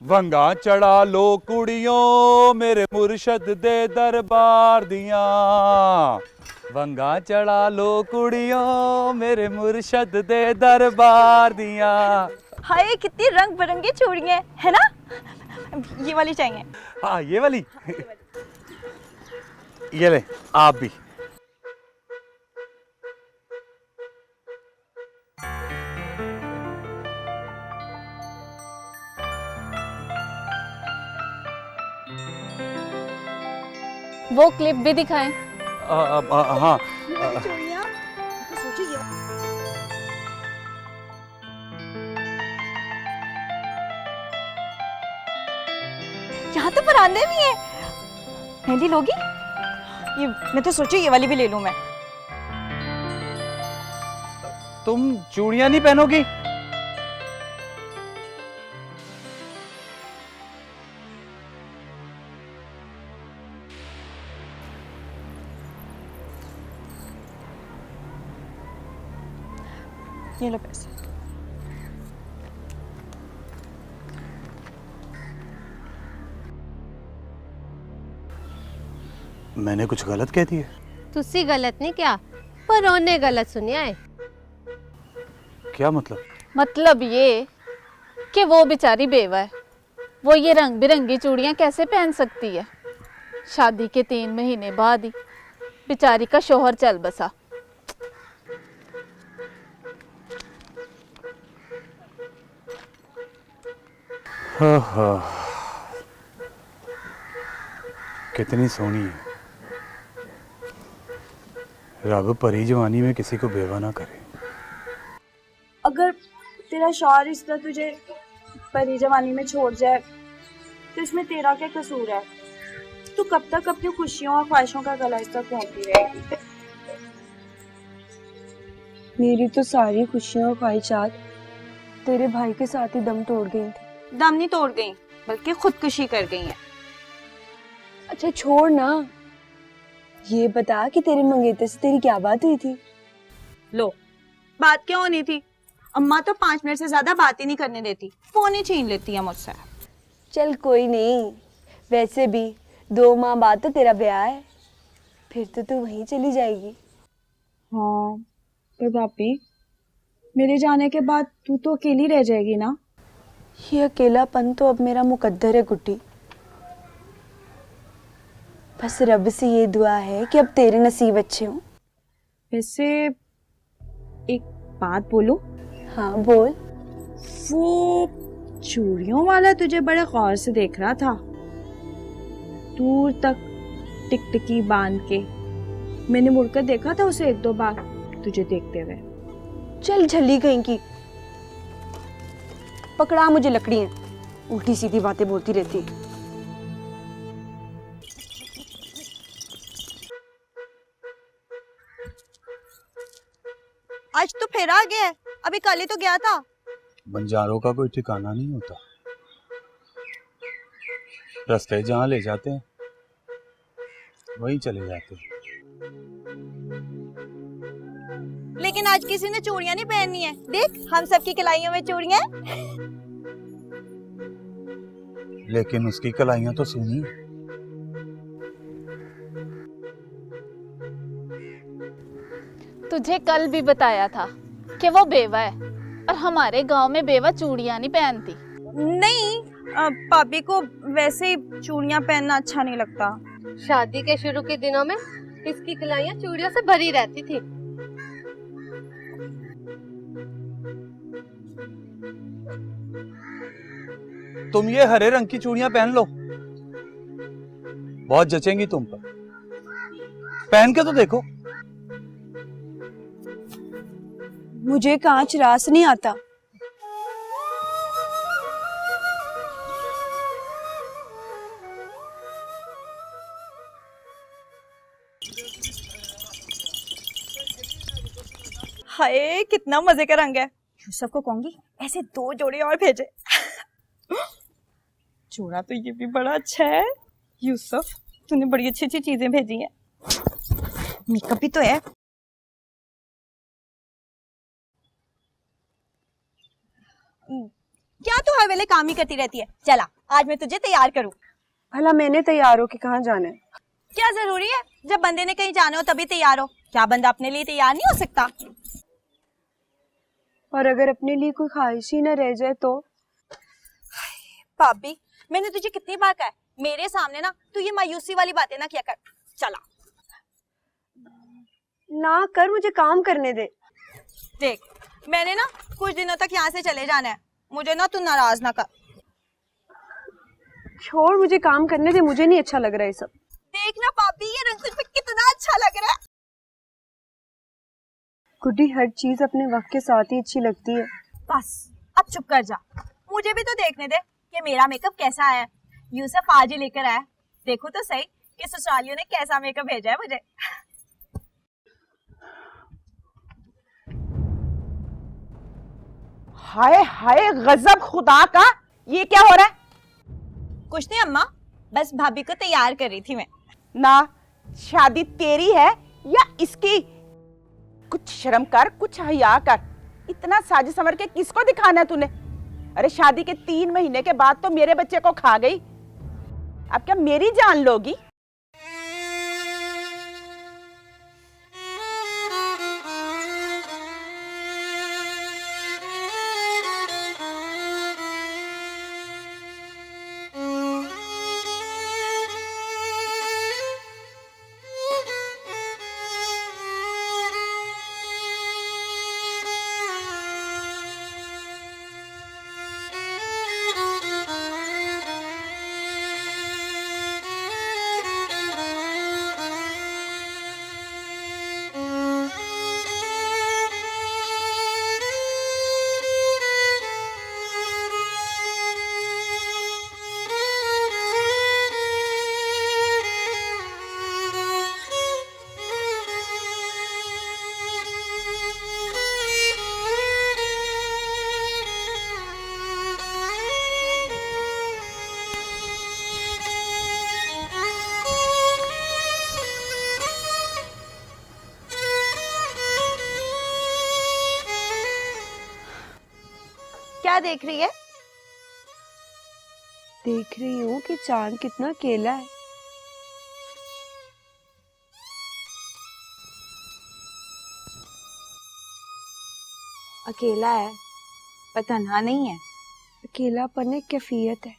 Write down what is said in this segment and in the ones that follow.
वंगा चढ़ा लो कुड़ियों मेरे मुर्शद दे दरबार दिया। वंगा चढ़ा लो कुड़ियों मेरे मुर्शद दे दरबार दिया। हाय कितनी रंग बिरंगी चूड़ियां है ना। ये वाली चाहिए। हाँ ये वाली। ये ले आप भी। वो क्लिप भी दिखाएं। हाँ चूड़ियां तो सोचो ये यहाँ तो परांदे भी है। मेहंदी लोगी? ये मैं तो सोची ये वाली भी ले लूं मैं। तुम चूड़ियां नहीं पहनोगी? ये लो पैसे। मैंने कुछ गलत कह दिया? तुसी गलत नहीं क्या, पर उन्हें गलत सुनिया है। क्या मतलब? मतलब ये कि वो बेचारी बेवा है, वो ये रंग बिरंगी चूड़ियां कैसे पहन सकती है। शादी के 3 महीने बाद ही बेचारी का शौहर चल बसा। कितनी सोहनी है। रब परी जवानी में किसी को बेवा ना करे। अगर तेरा शौहर रिश्ता तुझे परी जवानी में छोड़ जाए तो इसमें तेरा क्या कसूर है। तू कब तक अपनी खुशियों और ख्वाहिशों का गला इस तक पहुंचती रहेगी। मेरी तो सारी खुशियाँ और ख्वाहिशात तेरे भाई के साथ ही दम तोड़ गई थी। दम नहीं तोड़ गई बल्कि खुदकुशी कर गई है। अच्छा छोड़ ना, ये बता कि तेरे मंगेतर से तेरी क्या बात हुई थी। लो बात क्या होनी थी। अम्मा तो 5 मिनट से ज्यादा बात ही नहीं करने देती, फोन ही छीन लेती है मुझसे। चल कोई नहीं, वैसे भी 2 माह बाद तो तेरा ब्याह है, फिर तो तू वहीं चली जाएगी। हाँ पर भाभी मेरे जाने के बाद तू तो अकेली रह जाएगी ना। ये अकेलापन तो अब मेरा मुकद्दर है गुड्डी। बस रब से ये दुआ है कि अब तेरे नसीब अच्छे हों। वैसे एक बात बोलूं? हाँ बोल। वो चूड़ियों वाला तुझे बड़े गौर से देख रहा था, दूर तक टिकटिकी बांध के। मैंने मुड़कर देखा था उसे 1-2 बार तुझे देखते हुए। चल झल्ली कहीं की, पकड़ा मुझे लकड़ियां, उल्टी सीधी बातें बोलती रहती। आज तो फिर आ गया है, अभी कल ही तो गया था। बंजारों का कोई ठिकाना नहीं होता, रास्ते जहाँ ले जाते हैं वहीं चले जाते हैं। लेकिन आज किसी ने चूड़ियां नहीं पहननी है। देख हम सबकी कलाइयों में चूड़ियां। लेकिन उसकी कलाइयां तो सुनी। तुझे कल भी बताया था कि वो बेवा है, और हमारे गांव में बेवा चूड़ियां नहीं पहनती। नहीं भाभी को वैसे ही चूड़ियां पहनना अच्छा नहीं लगता। शादी के शुरू के दिनों में इसकी कलाइयां चूड़ियों से भरी रहती थी। तुम ये हरे रंग की चूड़ियां पहन लो, बहुत जचेंगी तुम पर। पहन के तो देखो। मुझे कांच रास नहीं आता। हाय कितना मजे का रंग है। यूसुफ को कहूंगी ऐसे 2 जोड़े और भेजे। जोड़ा तो ये भी बड़ा अच्छा है। यूसुफ तूने बड़ी अच्छी अच्छी चीजें भेजी हैं। मेकअप भी तो है। क्या तू हर वेले काम ही करती रहती है। चला आज मैं तुझे तैयार करूं। भला मैंने तैयार हो कि कहाँ जाना है? क्या जरूरी है, जब बंदे ने कहीं जाना हो तभी तैयार हो। क्या बंदा अपने लिए तैयार नहीं हो सकता? और अगर अपने लिए कोई ख्वाहिश ही न रह जाए तो? भाभी, मैंने तुझे कितनी बार कहा है, मेरे सामने ना तू ये मायूसी वाली बातें ना किया कर। चला ना कर, मुझे काम करने दे। देख, मैंने ना कुछ दिनों तक यहाँ से चले जाना है, मुझे ना तू नाराज ना कर। छोड़, मुझे काम करने दे, मुझे नहीं अच्छा लग रहा है सब। देख ना भाभी, ये रंग तुझ पे कितना अच्छा लग रहा है। गुड्डी, हर चीज अपने वक्त के साथ ही अच्छी लगती है। बस अब चुप कर जा, मुझे भी तो देखने दे कि मेरा मेकअप कैसा आया है। यूसुफ आज ही लेकर आया, देखो तो सही कि ससुरालियों ने कैसा मेकअप भेजा है मुझे। हाय हाय गजब खुदा का, ये क्या हो रहा है? कुछ नहीं अम्मा, बस भाभी को तैयार कर रही थी मैं। ना, शादी तेरी है या इसकी? कुछ शर्म कर, कुछ हया कर। इतना साज संवर के किसको दिखाना है तूने? अरे शादी के 3 महीने के बाद तो मेरे बच्चे को खा गई, अब क्या मेरी जान लोगी? क्या देख रही है? देख रही हूँ कि चांद कितना अकेला है। अकेला है पर तन्हा नहीं है। अकेलापन एक कैफियत है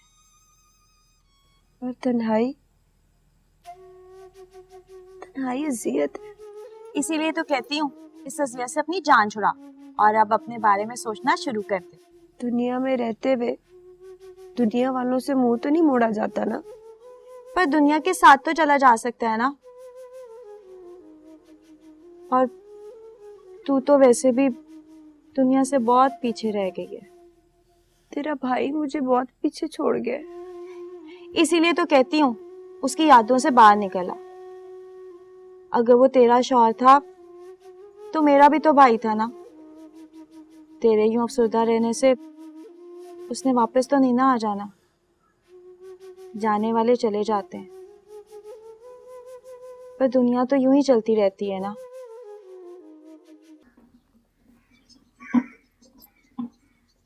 और तन्हाई तन्हाई अजियत है। इसीलिए तो कहती हूँ इस अज़ियत से अपनी जान छुड़ा और अब अपने बारे में सोचना शुरू कर दे। दुनिया में रहते हुए दुनिया वालों से मुंह तो नहीं मोड़ा जाता ना। पर दुनिया के साथ तो चला जा सकता है ना। और तू तो वैसे भी दुनिया से बहुत पीछे रह गई है। तेरा भाई मुझे बहुत पीछे छोड़ गया है। इसीलिए तो कहती हूँ उसकी यादों से बाहर निकला। अगर वो तेरा शौहर था तो मेरा भी तो भाई था ना। तेरे यूं अफसरदा रहने से उसने वापस तो नहीं ना आ जाना। जाने वाले चले जाते हैं, पर दुनिया तो यूं ही चलती रहती है ना।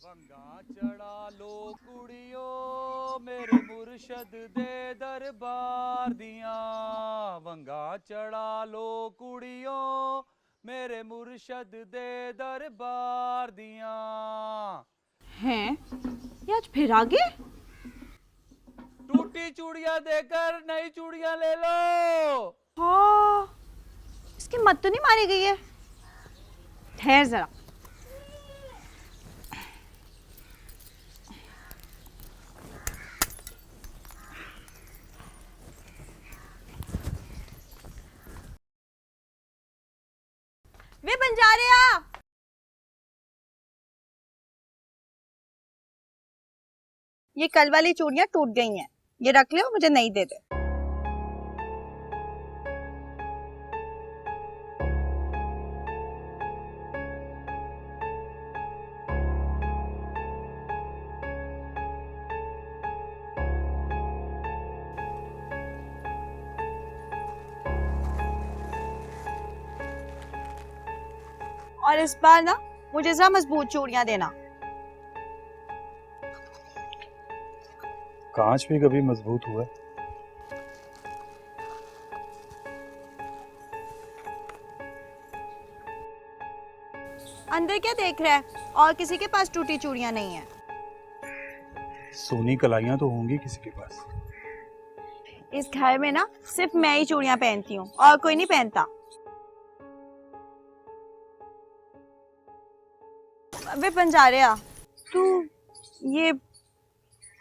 वंगा चढ़ा लो कुड़ियो मेरे मुर्शद दे दरबार दिया। वंगा चढ़ा लो कुड़ियो मेरे मुर्शद दे दरबार दिया। हैं? ये आज फिर आ गए? टूटी चूड़ियां देकर नई चूड़ियां ले लो। हाँ, इसकी मत तो नहीं मारी गई है। ठहर जरा। वे बंजारे आ। ये कल वाली चूड़ियां टूट गई हैं, ये रख लो, मुझे नहीं दे दे। और इस बार ना मुझे जरा मजबूत चूड़ियां देना। कांच भी कभी मजबूत हुआ है? अंदर क्या देख रहा है? और किसी के पास टूटी चूड़ियां नहीं है। सोनी कलाइयां तो होंगी किसी के पास। इस घर में ना सिर्फ मैं ही चूड़ियां पहनती हूँ और कोई नहीं पहनता। अबे बंजारिया, तू ये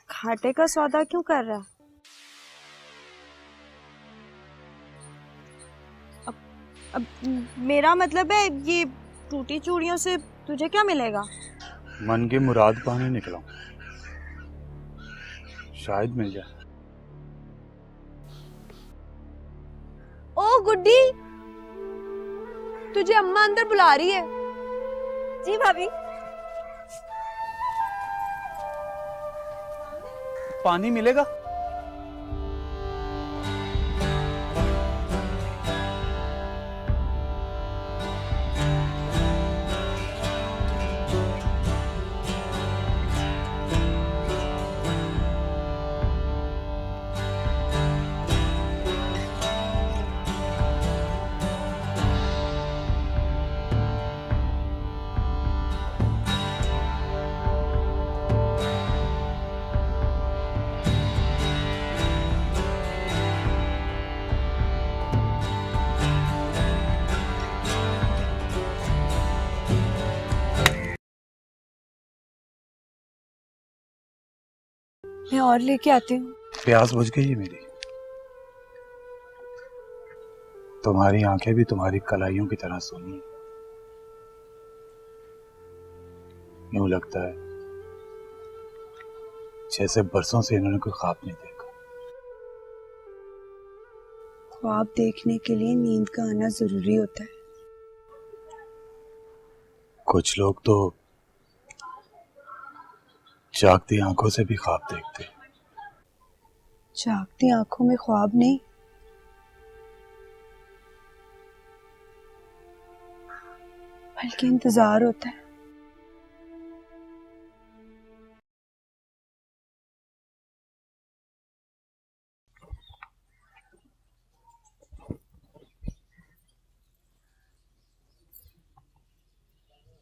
घाटे का सौदा क्यों कर रहा है? अब मेरा मतलब है, ये टूटी चूड़ियों से तुझे क्या मिलेगा? मन की मुराद पाने निकला हूं, शायद मिल जाए। ओ गुड्डी, तुझे अम्मा अंदर बुला रही है। जी भाभी। पानी मिलेगा? मैं और लेके आती हूँ। प्यास बुझ गई है मेरी। तुम्हारी आंखें भी तुम्हारी कलाइयों की तरह सोनी है। यूं लगता है जैसे बरसों से इन्होंने कोई ख्वाब नहीं देखा। ख्वाब देखने के लिए नींद का आना जरूरी होता है। कुछ लोग तो जागती आंखों से भी ख्वाब देखते। जागती आंखों में ख्वाब नहीं, बल्कि इंतजार होता है।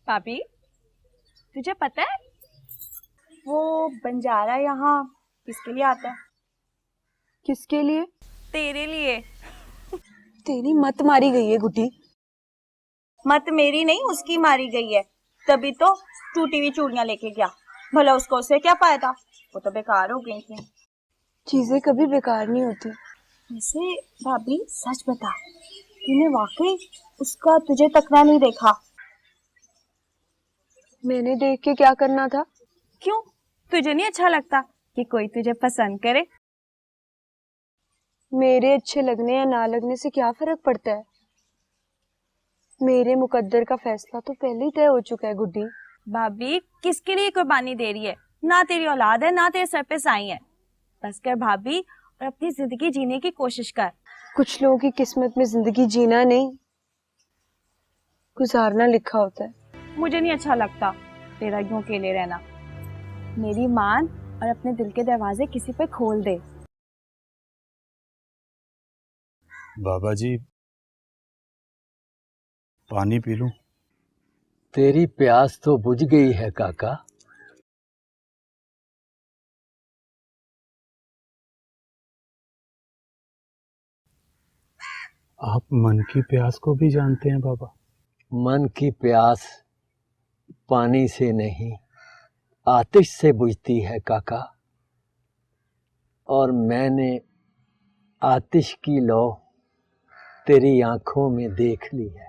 भाभी, तुझे पता है वो बंजारा यहाँ किसके लिए आता है? किसके लिए? तेरे लिए। तेरी मत मारी गई है गुड्डी। मत मेरी नहीं, उसकी मारी गई है। तभी तो टूटी हुई चूड़ियां लेके गया। भला उसको उससे क्या फायदा? वो तो बेकार हो गई थी। चीजें कभी बेकार नहीं होती। वैसे भाभी सच बता, तूने वाकई उसका तुझे तकना नहीं देखा? मैंने देख के क्या करना था? क्यों, तुझे नहीं अच्छा लगता कि कोई तुझे पसंद करे? मेरे अच्छे लगने या ना लगने से क्या फर्क पड़ता है? मेरे मुकद्दर का फैसला तो पहले ही तय हो चुका है गुड्डी। भाभी किसके लिए कुर्बानी दे रही है? ना तेरी औलाद है, ना तेरे सर पे साई है। बस कर भाभी और अपनी जिंदगी जीने की कोशिश कर। कुछ लोगों की किस्मत में जिंदगी जीना नहीं, गुजारना लिखा होता है। मुझे नहीं अच्छा लगता तेरा यूं अकेले रहना। मेरी मान और अपने दिल के दरवाजे किसी पे खोल दे। बाबा जी, पानी पी लूं? तेरी प्यास तो बुझ गई है काका। आप मन की प्यास को भी जानते हैं बाबा? मन की प्यास पानी से नहीं, आतिश से बुझती है काका। और मैंने आतिश की लौ तेरी आंखों में देख ली है।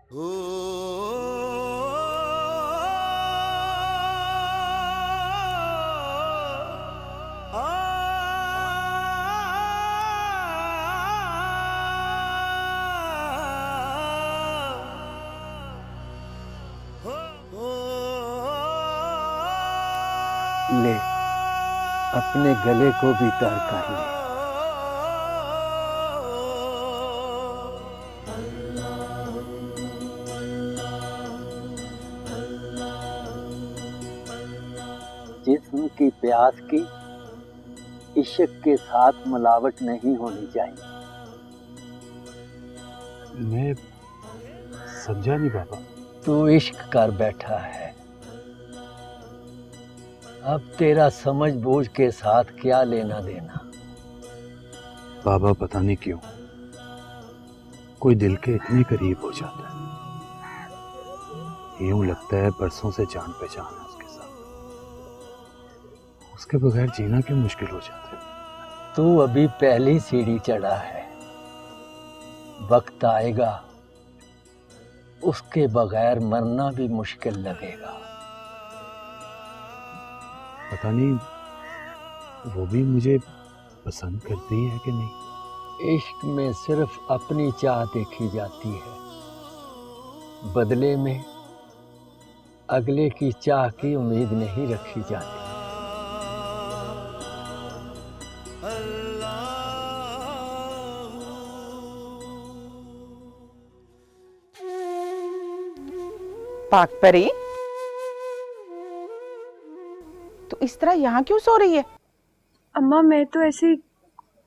ले, अपने गले को भी तर कर ले। जिस्म की प्यास की इश्क के साथ मिलावट नहीं होनी चाहिए। मैं समझा नहीं बाबा। तू इश्क कर बैठा है, अब तेरा समझ बूझ के साथ क्या लेना देना। बाबा पता नहीं क्यों कोई दिल के इतने करीब हो जाता है, यूं लगता है बरसों से जान पहचान है उसके साथ, उसके बगैर जीना क्यों मुश्किल हो जाता है। तू अभी पहली सीढ़ी चढ़ा है, वक्त आएगा उसके बगैर मरना भी मुश्किल लगेगा। पता नहीं वो भी मुझे पसंद करती है कि नहीं। इश्क में सिर्फ अपनी चाह देखी जाती है, बदले में अगले की चाह की उम्मीद नहीं रखी जाती। पाक परी, तो इस तरह यहाँ क्यों सो रही है? अम्मा मैं तो ऐसी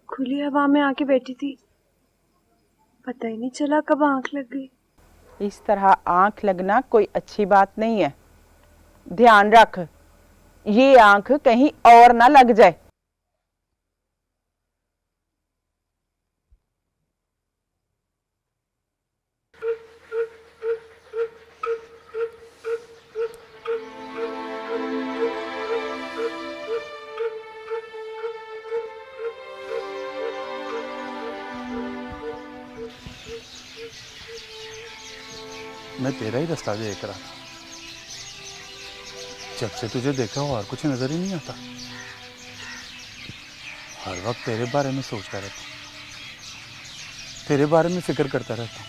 खुली हवा में आके बैठी थी, पता ही नहीं चला कब आंख लग गई। इस तरह आंख लगना कोई अच्छी बात नहीं है। ध्यान रख, ये आंख कहीं और ना लग जाए। मैं तेरा ही रास्ता देख रहा था, जब से तुझे देखा हो और कुछ नजर ही नहीं आता। हर वक्त तेरे बारे में सोचता रहता हूँ, तेरे बारे में फिक्र करता रहता हूँ।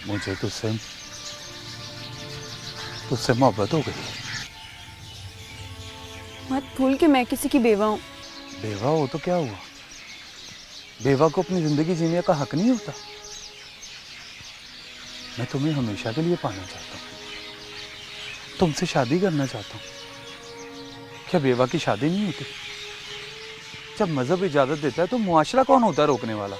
मुझे तुझसे मोहब्बत हो गई। मत भूल कि मैं किसी की बेवा हूँ। बेवा हो तो क्या हुआ, बेवा को अपनी जिंदगी जीने का हक नहीं होता। मैं तुम्हें हमेशा के लिए पाना चाहता हूँ, तुमसे शादी करना चाहता हूँ। क्या बेवा की शादी नहीं होती? जब मजहब इजाजत देता है तो मुआशरा कौन होता है रोकने वाला?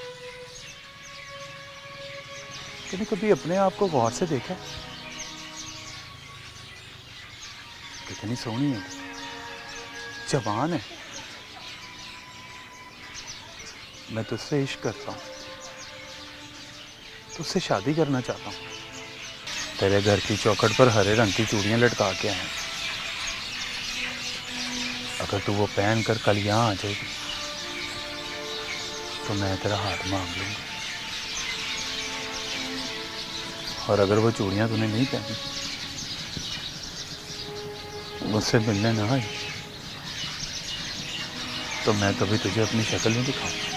तूने कभी अपने आप को गौर से देखा? कितनी सोहनी है, जवान है। मैं तुझसे इश्क करता हूँ, तुझसे शादी करना चाहता हूँ। तेरे घर की चौखट पर हरे रंग की चूड़ियां लटका के आए। अगर तू वो पहन कर कल यहाँ आ जाएगी तो मैं तेरा हाथ मांग लूंगा, और अगर वो चूड़ियां तूने नहीं पहनी, मुझसे मिलने ना आई, तो मैं कभी तुझे अपनी शक्ल नहीं दिखाऊंगा।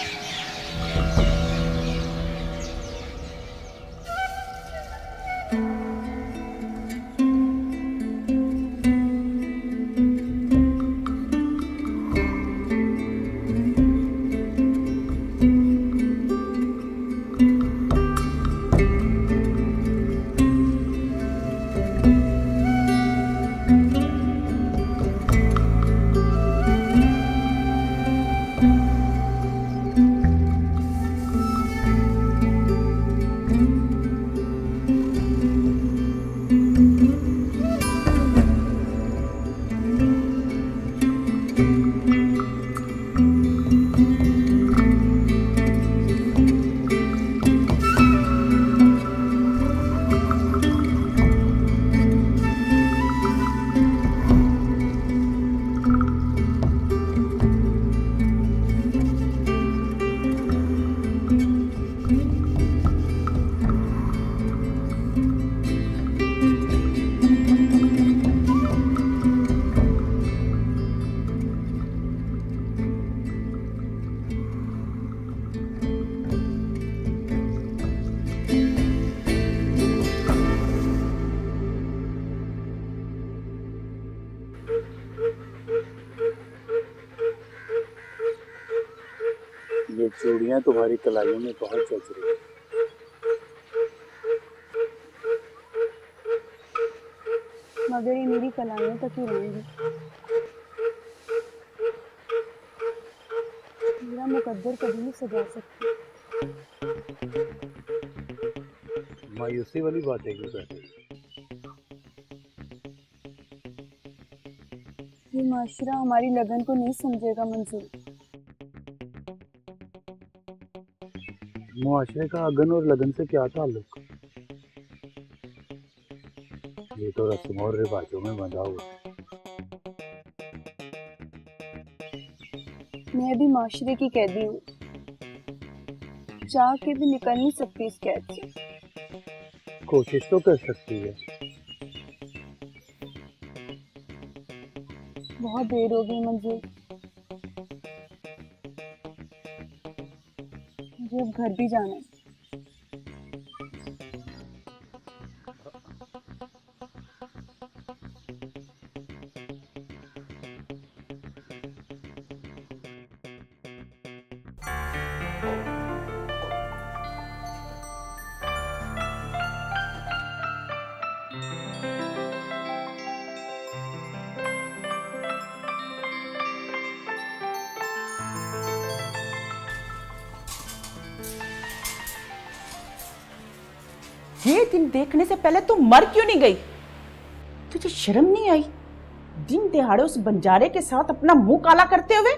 ये चूड़ियां तुम्हारी कलाइयों में बहुत जच रही हैं। 「मगर ये मेरी कलाइयों तक ही रहेंगी। मुकद्दर कभी नहीं सजा सकती। मायूसी वाली बात है क्यों कहते हो? ये माशरा हमारी लगन को नहीं समझेगा मंजूर। मुआशरे का अगन और लगन से क्या ताल्लुक? ये तो रस्म और रिवाजों में बंधा हुआ है। मैं भी माशरे की कैदी हूँ, चाह के भी निकल नहीं सकती इस कैद से। कोशिश तो कर सकती है। बहुत देर हो गई मंजूर, मुझे अब घर भी जाना है। ये दिन देखने से पहले तू मर क्यों नहीं गई? तुझे शर्म नहीं आई दिन दिहाड़े उस बंजारे के साथ अपना मुंह काला करते हुए?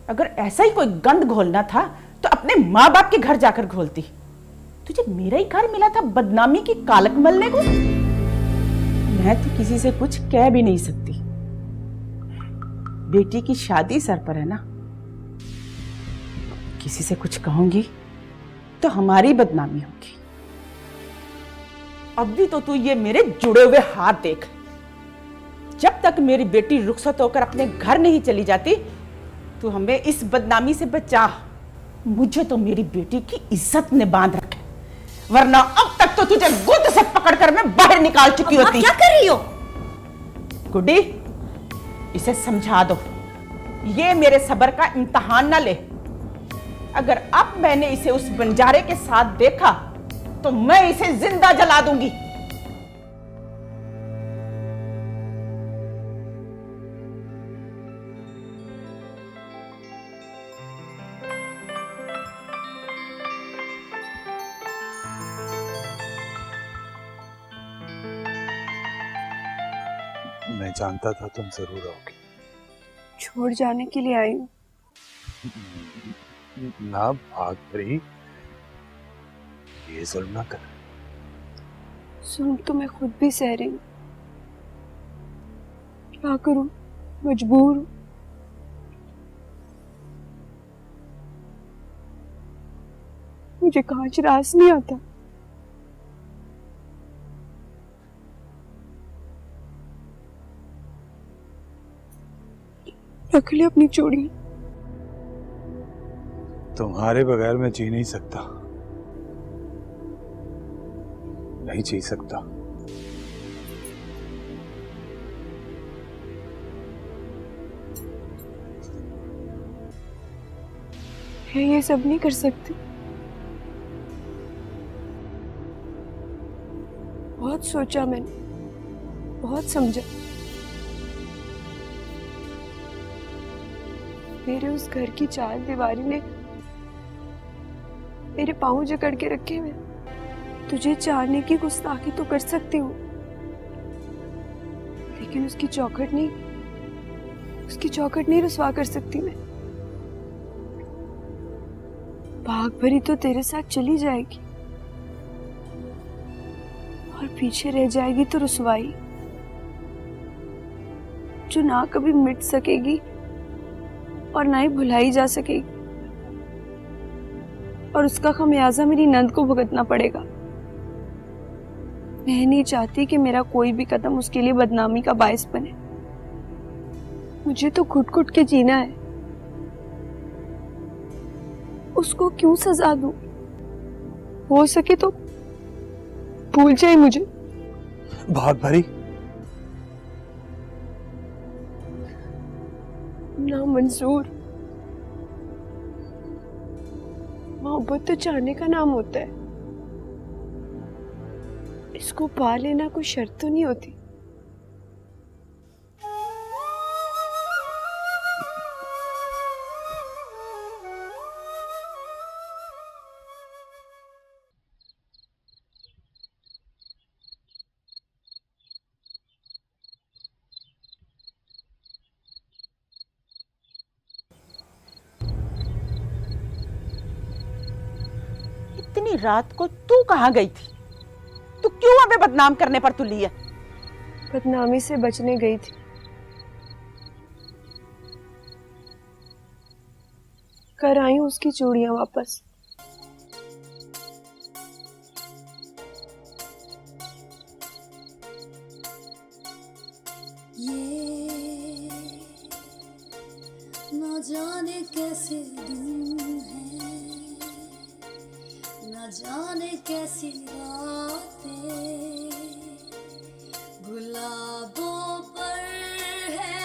अगर ऐसा ही कोई गंद घोलना था तो अपने माँ बाप के घर जाकर घोलती। तुझे मेरा ही घर मिला था बदनामी की कालक मलने को। मैं तो किसी से कुछ कह भी नहीं सकती। बेटी की शादी सर पर है ना, किसी से कुछ कहूंगी तो हमारी बदनामी होगी। अब भी तो तू ये मेरे जुड़े हुए हाथ देख। जब तक मेरी बेटी रुखसत होकर अपने घर नहीं चली जाती तू हमें इस बदनामी से बचा। मुझे तो मेरी बेटी की इज्जत ने बांध रखे, वरना अब तक तो तुझे गुद से पकड़कर मैं बाहर निकाल चुकी होती। क्या कर रही हो? गुड्डी, इसे समझा दो, ये मेरे सब्र का इम्तिहान ना ले। अगर अब मैंने इसे उस बंजारे के साथ देखा तो मैं इसे जिंदा जला दूंगी। मैं जानता था तुम जरूर आओगी। छोड़ जाने के लिए आई हूँ। ना भाग भरी, ये जुल्म ना कर। सुन तो मैं खुद भी सह रही हूँ, क्या करूं, मजबूर हूं। मुझे कांच रास नहीं आता। रख ले अपनी चूड़ी। तुम्हारे बगैर मैं जी नहीं सकता, नहीं जी सकता। मैं ये सब नहीं कर सकती। बहुत सोचा मैंने, बहुत समझा। मेरे उस घर की चार दीवारी ने मेरे पांव जकड़ के रखे हुए। तुझे चाहने की गुस्ताखी तो कर सकती हूँ, लेकिन उसकी चौखट नहीं रुसवा कर सकती मैं। भाग भरी तो तेरे साथ चली जाएगी और पीछे रह जाएगी तो रुसवाई, जो ना कभी मिट सकेगी और ना ही भुलाई जा सकेगी। और उसका खमियाजा मेरी नंद को भुगतना पड़ेगा। मैं नहीं चाहती कि मेरा कोई भी कदम उसके लिए बदनामी का बायस बने। मुझे तो घुट-घुट के जीना है। उसको क्यों सजा दूं? हो सके तो भूल जाए मुझे। भाग भरी, ना मंजूर, मोहब्बत तो चाहने का नाम होता है। इसको पा लेना कोई शर्त तो नहीं होती। इतनी रात को तू कहाँ गई थी? तू क्यों हमें बदनाम करने पर तुली है? बदनामी से बचने गई थी। कर आई हूँ उसकी चूड़ियां वापस। ये न जाने कैसे दिन है, न जाने कैसी रातें गुलाबों पर है,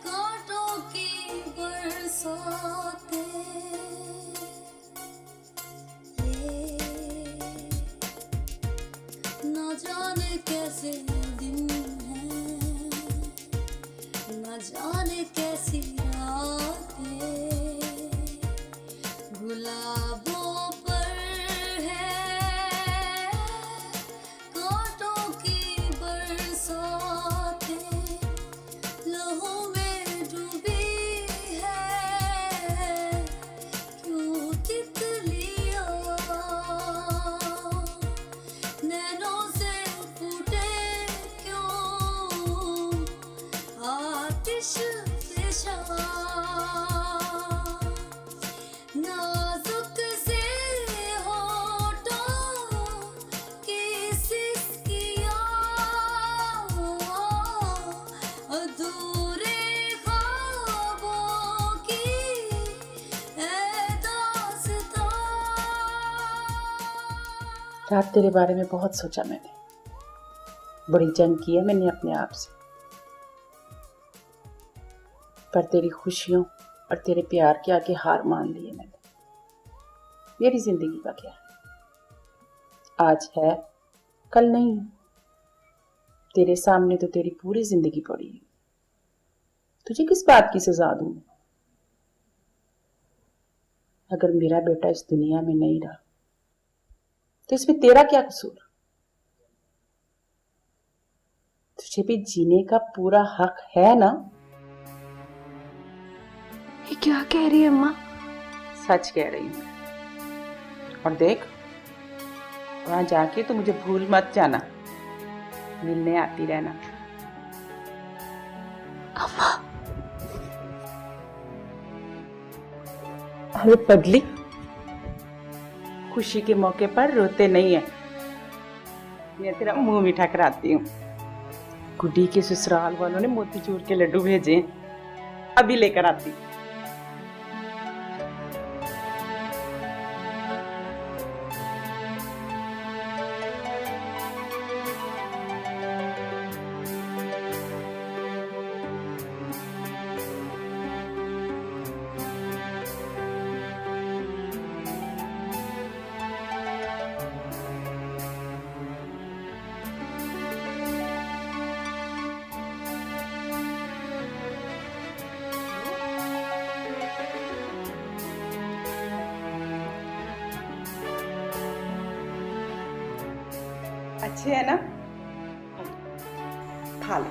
कांटों की बरसातें। ये न जाने कैसे दिन है, न जाने कैसी रातें गुलाबों पर है, कांटों की बरसातें लहू में डूबी है, क्यों तितलियां नैनों से फूटे क्यों आतिश फिशा, नाजुक से होठों की सिसकियां, अधूरे ख्वाबों की है दास्तां। रात तेरे बारे में बहुत सोचा मैंने, बड़ी जंग की है मैंने अपने आप से, पर तेरी खुशियों और तेरे प्यार के आगे हार मान ली है मैंने। मेरी जिंदगी का क्या है, आज है कल नहीं। तेरे सामने तो तेरी पूरी जिंदगी पड़ी है, तुझे किस बात की सजा दूं मैं? अगर मेरा बेटा इस दुनिया में नहीं रहा तो इसमें तेरा क्या कसूर? तुझे भी जीने का पूरा हक है ना? ये क्या कह रही है अम्मा? सच कह रही हूं। और देख, वहां जाके तो मुझे भूल मत जाना, मिलने आती रहना। अम्मा अरे पगली, खुशी के मौके पर रोते नहीं है। मैं तेरा मुंह मीठा कराती हूँ। गुड्डी के ससुराल वालों ने मोतीचूर के लड्डू भेजे, अभी लेकर आती। अच्छे है ना? खा ले।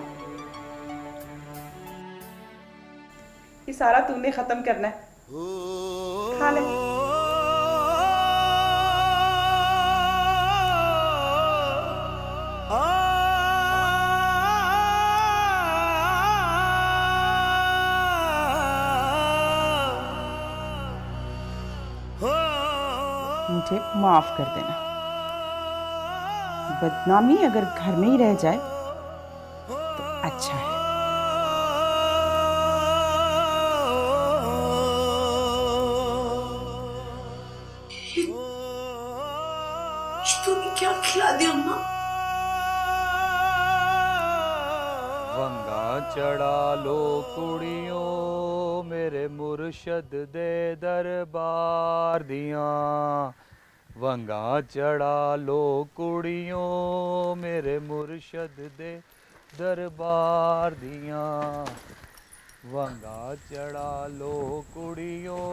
ये सारा तूने खत्म करना है, खा ले। मुझे माफ कर देना। बदनामी अगर घर में ही रह जाए तो अच्छा है। तूने क्या खिला दिया अम्मा? वंगा चढ़ा लो कुड़ियों मेरे मुर्शद दे दरबार दियां, वंगा चढ़ा लो कुड़ियों मेरे मुर्शद दे दरबार दियां, वंगा चढ़ा लो कुड़ियों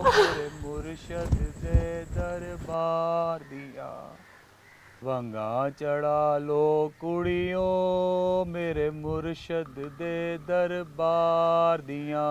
मेरे मुर्शद दे दरबार दियां, वंगा चढ़ा लो कुड़ियों मेरे मुर्शद दे दरबार दियां।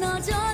ना जाने